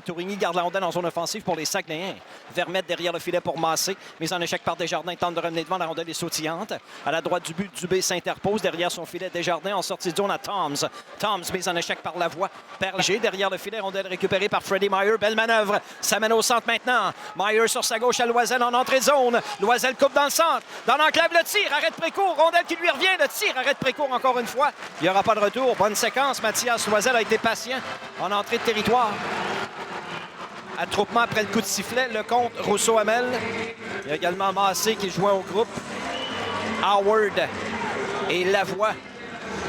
Tourigny garde la rondelle en zone offensive pour les Saguenayens. Vermette derrière le filet pour Massé. Mise en échec par Desjardins. Tente de revenir devant. La rondelle est sautillante. À la droite du but, Dubé s'interpose. Derrière son filet, Desjardins en sortie de zone à Toms. Toms mise en échec par Lavoie. Perlé derrière le filet. Rondelle récupérée par Freddie Meyer. Belle manœuvre. Ça mène au centre maintenant. Meyer sur sa gauche à Loisel en entrée de zone. Loisel coupe dans le centre. Dans l'enclave, le tir. Arrête Précourt. Rondelle qui lui revient. Le tir. Arrête Précourt encore une fois. Il n'y aura pas de retour. Bonne séquence. Mathias Loisel a été patient en entrée de territoire. Attroupement après le coup de sifflet, le compte Rousseau-Hamel. Il y a également Massé qui joue au groupe. Howard et Lavoie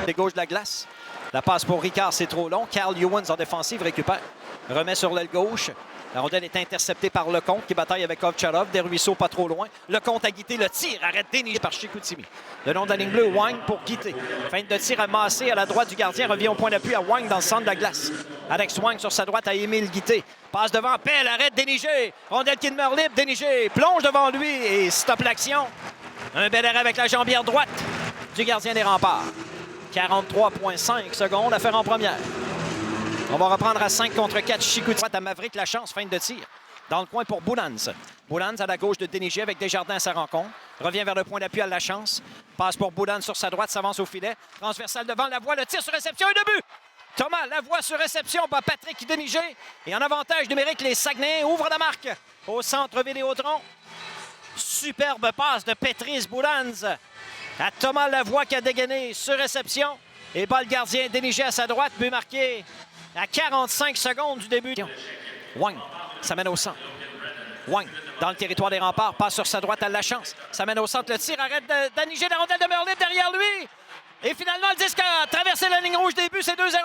des gauches de la glace. La passe pour Ricard, c'est trop long. Carl Ewans en défensive récupère. Remet sur l'aile gauche. La rondelle est interceptée par Lecomte qui bataille avec Ovtcharov. Desruisseaux pas trop loin. Lecomte a Guité. Le tir arrête déniché par Chicoutimi. Le nom de la ligne bleue, Wang pour Guité. Fin de tir à Massé à la droite du gardien. Revient au point d'appui à Wang dans le centre de la glace. Alex Wang sur sa droite à Émile Guité. Passe devant Pelle, arrête Déniger. Rondelle qui demeure libre. Déniger plonge devant lui et stoppe l'action. Un bel arrêt avec la jambière droite du gardien des Remparts. 43,5 secondes à faire en première. On va reprendre à 5 contre 4. Chicoutimi à Maverick, la chance, fin de tir. Dans le coin pour Boulans. Boulans à la gauche de Déniger avec Desjardins à sa rencontre. Revient vers le point d'appui à la chance. Passe pour Boulans sur sa droite, s'avance au filet. Transversal devant Lavoie, le tir sur réception et de but. Thomas Lavoie sur réception par Patrick Déniger. Et en avantage numérique, les Saguenayens ouvrent la marque au centre Vidéotron. Superbe passe de Patrice Boulans à Thomas Lavoie qui a dégainé sur réception. Et pas le gardien Déniger à sa droite, but marqué à 45 secondes du début. Wang, ça mène au centre. Wang, dans le territoire des Remparts, passe sur sa droite à la chance. Ça mène au centre, le tir arrête de Déniger, la rondelle demeure libre derrière lui. Et finalement, le disque a traversé la ligne rouge des buts, c'est 2-0.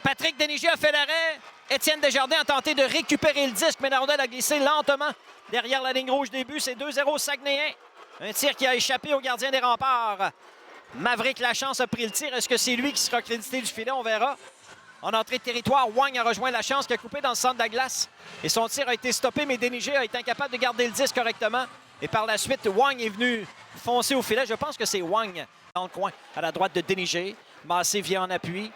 Patrick Déniger a fait l'arrêt. Étienne Desjardins a tenté de récupérer le disque, mais la rondelle a glissé lentement derrière la ligne rouge des buts. C'est 2-0 Saguenayens. Un tir qui a échappé au gardien des Remparts. Maverick Lachance a pris le tir. Est-ce que c'est lui qui sera crédité du filet? On verra. En entrée de territoire, Wang a rejoint Lachance qui a coupé dans le centre de la glace. Et son tir a été stoppé, mais Déniger a été incapable de garder le disque correctement. Et par la suite, Wang est venu foncer au filet. Je pense que c'est Wang dans le coin, à la droite de Déniger. Massé vient en appui.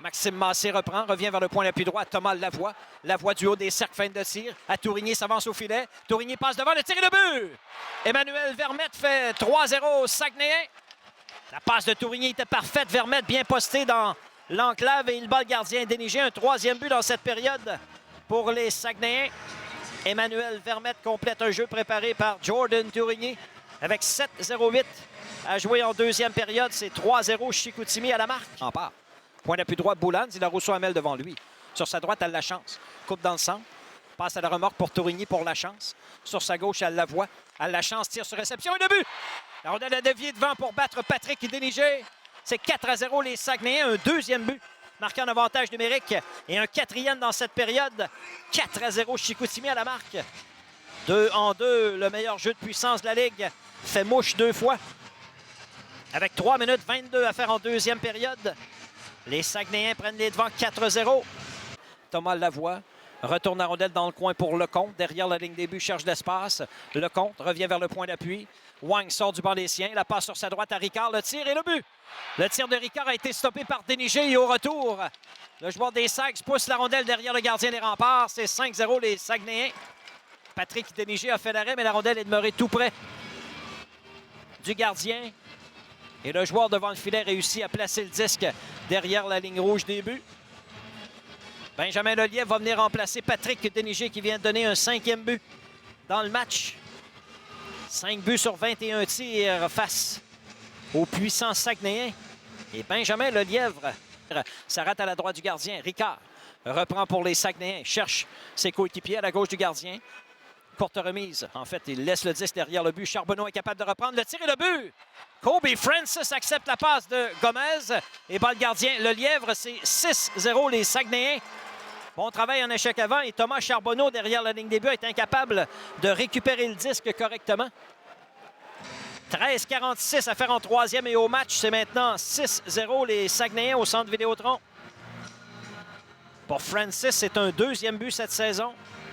Maxime Massé reprend, revient vers le point d'appui droit. Thomas Lavoie. Lavoie du haut des cercles, fin de tir. À Tourigny, s'avance au filet. Tourigny passe devant, le tir et le but! Emmanuel Vermette fait 3-0 Saguenayens. La passe de Tourigny était parfaite. Vermette bien posté dans l'enclave et il bat le gardien Déniger. Un troisième but dans cette période pour les Saguenayens. Emmanuel Vermette complète un jeu préparé par Jordan Tourigny avec 7-0-8 à jouer en deuxième période. C'est 3-0 Chicoutimi à la marque. En part. Point d'appui droit, Boulans. Il a Rousseau-Hamel devant lui. Sur sa droite, à la chance. Coupe dans le centre. Passe à la remorque pour Tourigny pour la chance. Sur sa gauche, à Lavoie. À la chance, tire sur réception et de but. La rondelle a dévié devant pour battre Patrick Déniger. C'est 4-0 les Saguenayens. Un deuxième but marqué en avantage numérique. Et un quatrième dans cette période. 4-0 Chicoutimi à la marque. 2-2, le meilleur jeu de puissance de la Ligue. Fait mouche 2 fois. Avec 3 minutes 22 à faire en deuxième période. Les Saguenayens prennent les devants 4-0. Thomas Lavoie retourne la rondelle dans le coin pour Lecomte. Derrière la ligne des buts, cherche l'espace. Lecomte revient vers le point d'appui. Wang sort du banc des siens. La passe sur sa droite à Ricard. Le tir et le but. Le tir de Ricard a été stoppé par Déniger et au retour, le joueur des Sags pousse la rondelle derrière le gardien des Remparts. C'est 5-0 les Saguenayens. Patrick Déniger a fait l'arrêt, mais la rondelle est demeurée tout près du gardien. Et le joueur devant le filet réussit à placer le disque derrière la ligne rouge des buts. Benjamin Lelièvre va venir remplacer Patrick Déniger qui vient de donner un 5e but dans le match. 5 buts sur 21 tirs face aux puissants Saguenayens. Et Benjamin Lelièvre s'arrête à la droite du gardien. Ricard reprend pour les Saguenayens. Cherche ses coéquipiers à la gauche du gardien. Courte remise. En fait, il laisse le disque derrière le but. Charbonneau est capable de reprendre le tir et le but. Kobe Francis accepte la passe de Gomez et bat le gardien Lelièvre. C'est 6-0 les Saguenayens. Bon travail en échec avant et Thomas Charbonneau derrière la ligne des buts est incapable de récupérer le disque correctement. 13-46 à faire en troisième et au match, c'est maintenant 6-0 les Saguenayens au centre Vidéotron. Pour Francis, c'est un deuxième but cette saison.